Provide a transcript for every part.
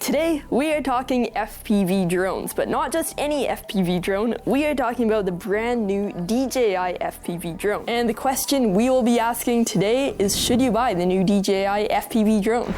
today we are talking FPV drones, but not just any FPV drone. We are talking about the brand new DJI FPV drone. And the question we will be asking today is, should you buy the new DJI FPV drone?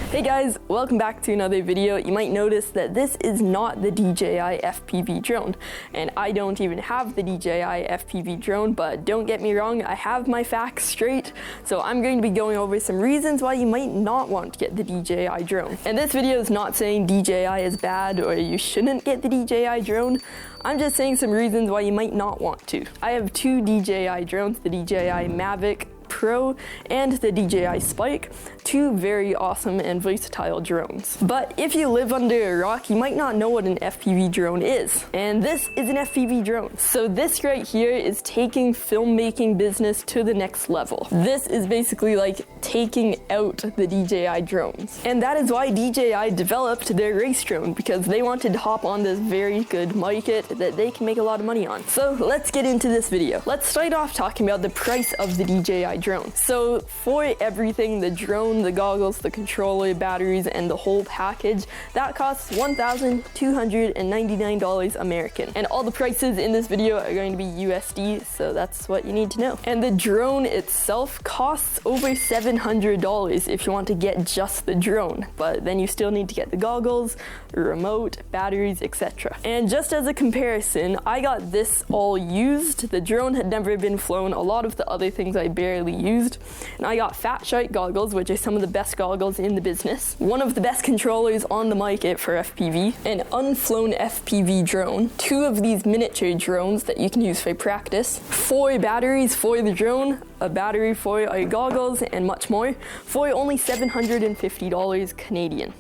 Hey guys, welcome back to another video. You might notice that this is not the DJI FPV drone, and I don't even have the DJI FPV drone, but don't get me wrong, I have my facts straight. So I'm going to be going over some reasons why you might not want to get the DJI drone. And this video is not saying DJI is bad or you shouldn't get the DJI drone. I'm just saying some reasons why you might not want to. I have two DJI drones, the DJI Mavic Pro and the DJI Spike, two very awesome and versatile drones. But if you live under a rock, you might not know what an FPV drone is. And this is an FPV drone. So this right here is taking filmmaking business to the next level. This is basically like taking out the DJI drones. And that is why DJI developed their race drone, because they wanted to hop on this very good market that they can make a lot of money on. So let's get into this video. Let's start off talking about the price of the DJI drone. So for everything, the drone, the goggles, the controller, batteries, and the whole package, that costs $1,299 American. And all the prices in this video are going to be USD, so that's what you need to know. And the drone itself costs over $700 if you want to get just the drone, but then you still need to get the goggles, remote, batteries, etc. And just as a comparison, I got this all used. The drone had never been flown. A lot of the other things I barely used. And I got Fat Shark goggles, which are some of the best goggles in the business. One of the best controllers on the market for FPV. An unflown FPV drone. Two of these miniature drones that you can use for practice. 4 batteries for the drone. A battery for your goggles and much more. For only $750 Canadian.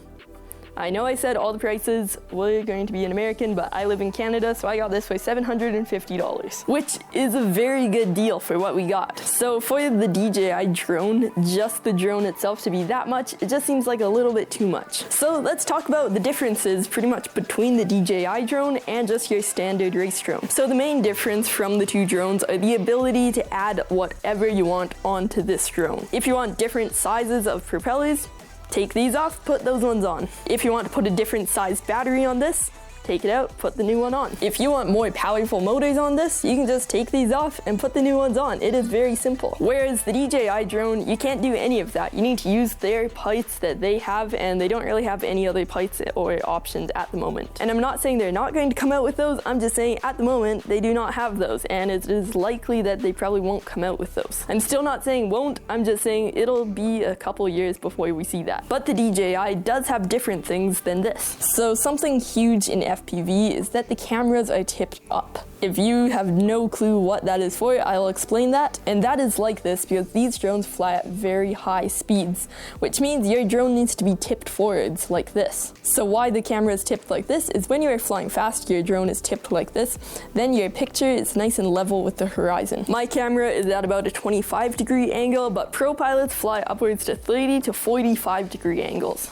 I know I said all the prices were going to be in American, but I live in Canada, so I got this for $750, which is a very good deal for what we got. So for the DJI drone, just the drone itself to be that much, it just seems like a little bit too much. So let's talk about the differences pretty much between the DJI drone and just your standard race drone. So the main difference from the two drones are the ability to add whatever you want onto this drone. If you want different sizes of propellers, take these off, put those ones on. If you want to put a different sized battery on this, take it out, put the new one on. If you want more powerful motors on this, you can just take these off and put the new ones on. It is very simple. Whereas the DJI drone, you can't do any of that. You need to use their parts that they have, and they don't really have any other parts or options at the moment. And I'm not saying they're not going to come out with those, I'm just saying at the moment, they do not have those, and it is likely that they probably won't come out with those. I'm still not saying won't, I'm just saying it'll be a couple years before we see that. But the DJI does have different things than this. So something huge in FPV is that the cameras are tipped up. If you have no clue what that is for, I'll explain that. And that is like this because these drones fly at very high speeds, which means your drone needs to be tipped forwards like this. So why the camera is tipped like this is when you are flying fast, your drone is tipped like this, then your picture is nice and level with the horizon. My camera is at about a 25-degree angle, but pro pilots fly upwards to 30 to 45-degree angles.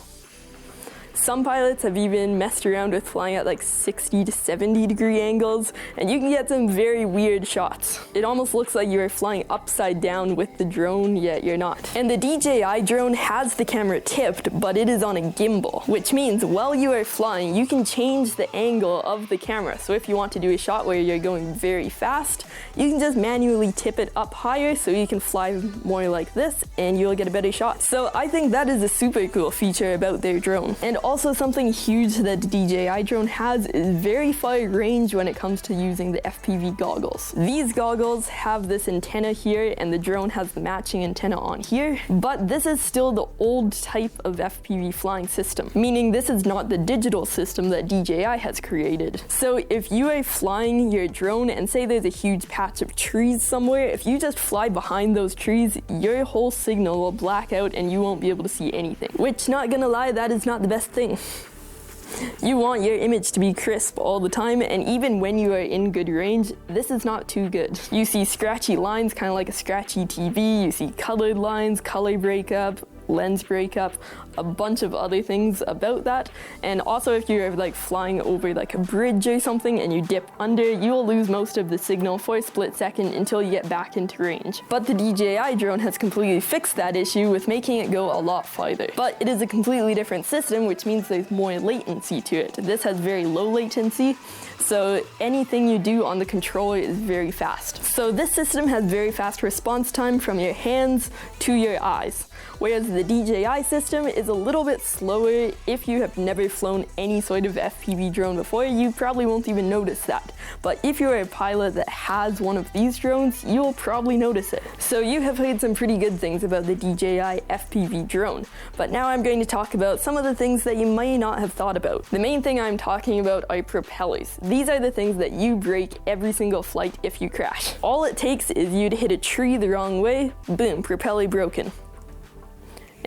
Some pilots have even messed around with flying at like 60 to 70-degree angles, and you can get some very weird shots. It almost looks like you're flying upside down with the drone, yet you're not. And the DJI drone has the camera tipped, but it is on a gimbal, which means while you are flying, you can change the angle of the camera. So if you want to do a shot where you're going very fast, you can just manually tip it up higher so you can fly more like this, and you'll get a better shot. So I think that is a super cool feature about their drone. And also something huge that the DJI drone has is very far range when it comes to using the FPV goggles. These goggles have this antenna here, and the drone has the matching antenna on here, but this is still the old type of FPV flying system, meaning this is not the digital system that DJI has created. So if you are flying your drone and say there's a huge patch of trees somewhere, if you just fly behind those trees, your whole signal will black out and you won't be able to see anything. Which, not gonna lie, that is not the best thing. You want your image to be crisp all the time, and even when you are in good range, this is not too good. You see scratchy lines, kind of like a scratchy TV. You see colored lines, color breakup, lens breakup, a bunch of other things about that. And also if you're like flying over like a bridge or something and you dip under, you will lose most of the signal for a split second until you get back into range. But the DJI drone has completely fixed that issue with making it go a lot farther. But it is a completely different system, which means there's more latency to it. This has very low latency, so anything you do on the controller is very fast. So this system has very fast response time from your hands to your eyes, whereas the DJI system is a little bit slower. If you have never flown any sort of FPV drone before, you probably won't even notice that. But if you're a pilot that has one of these drones, you'll probably notice it. So you have heard some pretty good things about the DJI FPV drone, but now I'm going to talk about some of the things that you may not have thought about. The main thing I'm talking about are propellers. These are the things that you break every single flight if you crash. All it takes is you to hit a tree the wrong way, boom, propeller broken.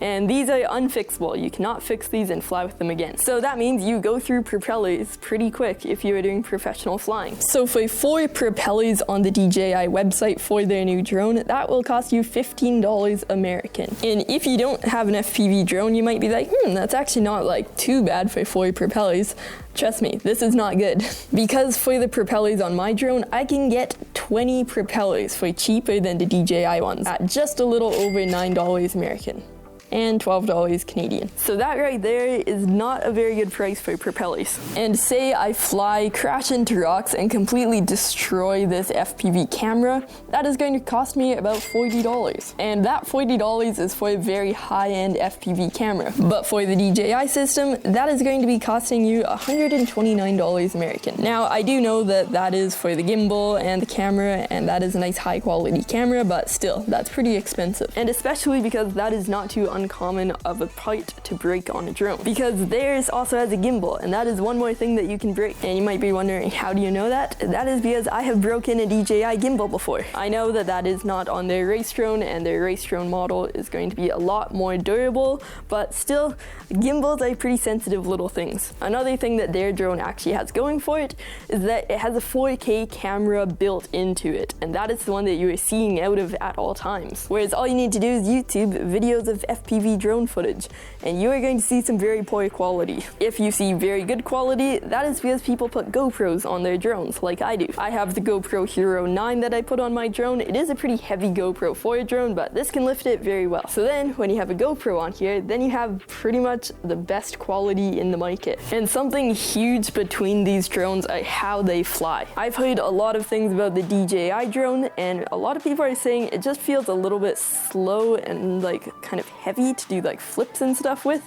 And these are unfixable. You cannot fix these and fly with them again. So that means you go through propellers pretty quick if you are doing professional flying. So for 4 propellers on the DJI website for their new drone, that will cost you $15 American. And if you don't have an FPV drone, you might be like, that's actually not like too bad for 4 propellers. Trust me, this is not good. Because for the propellers on my drone, I can get 20 propellers for cheaper than the DJI ones at just a little over $9 American. And $12 Canadian. So that right there is not a very good price for propellers. And say I fly, crash into rocks, and completely destroy this FPV camera, that is going to cost me about $40. And that $40 is for a very high-end FPV camera. But for the DJI system, that is going to be costing you $129 American. Now, I do know that that is for the gimbal and the camera, and that is a nice high-quality camera, but still, that's pretty expensive. And especially because that is not too uncommon of a part to break on a drone, because theirs also has a gimbal, and that is one more thing that you can break. And you might be wondering, how do you know that? That is because I have broken a DJI gimbal before. I know that that is not on their race drone, and their race drone model is going to be a lot more durable, but still, gimbals are pretty sensitive little things. Another thing that their drone actually has going for it is that it has a 4K camera built into it, and that is the one that you are seeing out of at all times. Whereas all you need to do is YouTube videos of FPV drone footage, and you are going to see some very poor quality. If you see very good quality, that is because people put GoPros on their drones, like I do. I have the GoPro Hero 9 that I put on my drone. It is a pretty heavy GoPro for a drone, but this can lift it very well. So then, when you have a GoPro on here, then you have pretty much the best quality in the market. And something huge between these drones are how they fly. I've heard a lot of things about the DJI drone, and a lot of people are saying it just feels a little bit slow and like kind of heavy to do like flips and stuff with,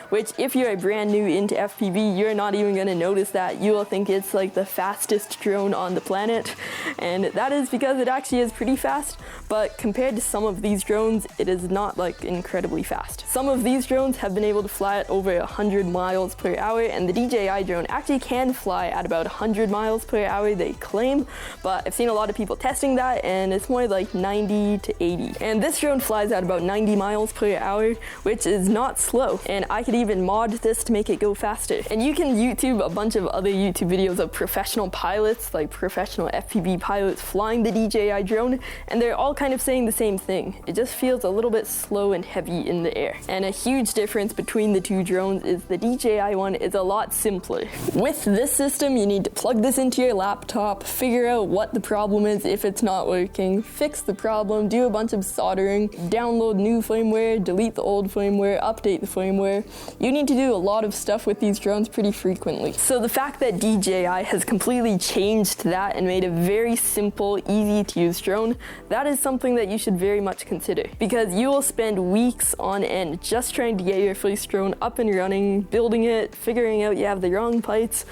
which if you're brand new into FPV, you're not even going to notice that. You will think it's like the fastest drone on the planet, and that is because it actually is pretty fast, but compared to some of these drones, it is not like incredibly fast. Some of these drones have been able to fly at over 100 miles per hour, and the DJI drone actually can fly at about 100 miles per hour, they claim, but I've seen a lot of people testing that, and it's more like 90 to 80. And this drone flies at about 90 miles per hour, which is not slow, and I could even mod this to make it go faster. And you can YouTube a bunch of other YouTube videos of professional pilots, like professional FPV pilots flying the DJI drone, and they're all kind of saying the same thing. It just feels a little bit slow and heavy in the air. And a huge difference between the two drones is the DJI one is a lot simpler. With this system, you need to plug this into your laptop, figure out what the problem is if it's not working, fix the problem, do a bunch of soldering, download new firmware, delete the old firmware, update the firmware. You need to do a lot of stuff with these drones pretty frequently. So the fact that DJI has completely changed that and made a very simple, easy to use drone, that is something that you should very much consider, because you will spend weeks on end just trying to get your first drone up and running, building it, figuring out you have the wrong parts,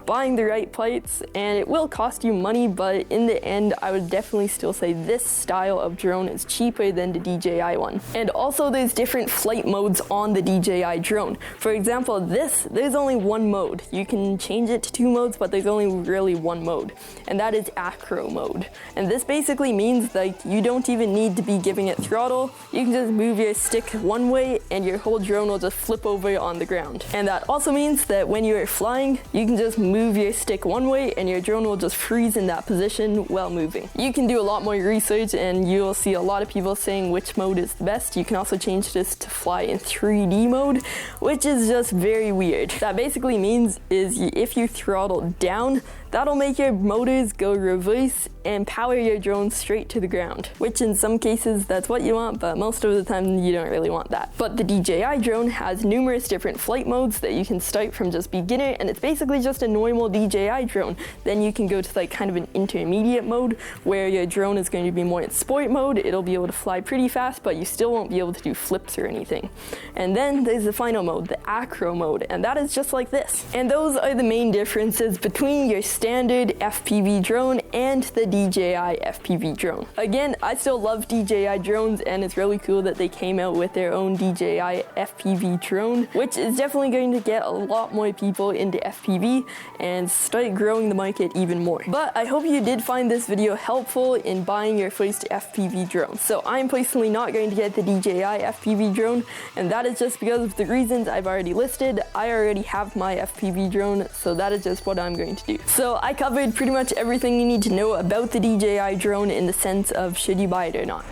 buying the right plates, and it will cost you money, but in the end, I would definitely still say this style of drone is cheaper than the DJI one. And also there's different flight modes on the DJI drone. For example, there's only one mode. You can change it to 2 modes, but there's only really one mode, and that is acro mode. And this basically means like you don't even need to be giving it throttle. You can just move your stick one way and your whole drone will just flip over on the ground. And that also means that when you're flying, you can just move move your stick one way and your drone will just freeze in that position while moving. You can do a lot more research and you'll see a lot of people saying which mode is the best. You can also change this to fly in 3D mode, which is just very weird. That basically means is if you throttle down, that'll make your motors go reverse and power your drone straight to the ground, which in some cases that's what you want, but most of the time you don't really want that. But the DJI drone has numerous different flight modes that you can start from just beginner, and it's basically just a normal DJI drone. Then you can go to like kind of an intermediate mode where your drone is going to be more in sport mode. It'll be able to fly pretty fast, but you still won't be able to do flips or anything. And then there's the final mode, the acro mode, and that is just like this. And those are the main differences between your standard FPV drone and the DJI FPV drone. Again, I still love DJI drones, and it's really cool that they came out with their own DJI FPV drone, which is definitely going to get a lot more people into FPV and start growing the market even more. But I hope you did find this video helpful in buying your first FPV drone. So I'm personally not going to get the DJI FPV drone, and that is just because of the reasons I've already listed. I already have my FPV drone, so that is just what I'm going to do. So I covered pretty much everything you need to know about the DJI drone in the sense of should you buy it or not.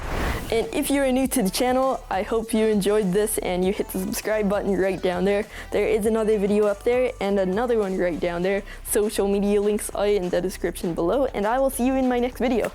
And if you are new to the channel, I hope you enjoyed this and you hit the subscribe button right down there. There is another video up there and another one right down there. Social media links are in the description below, and I will see you in my next video.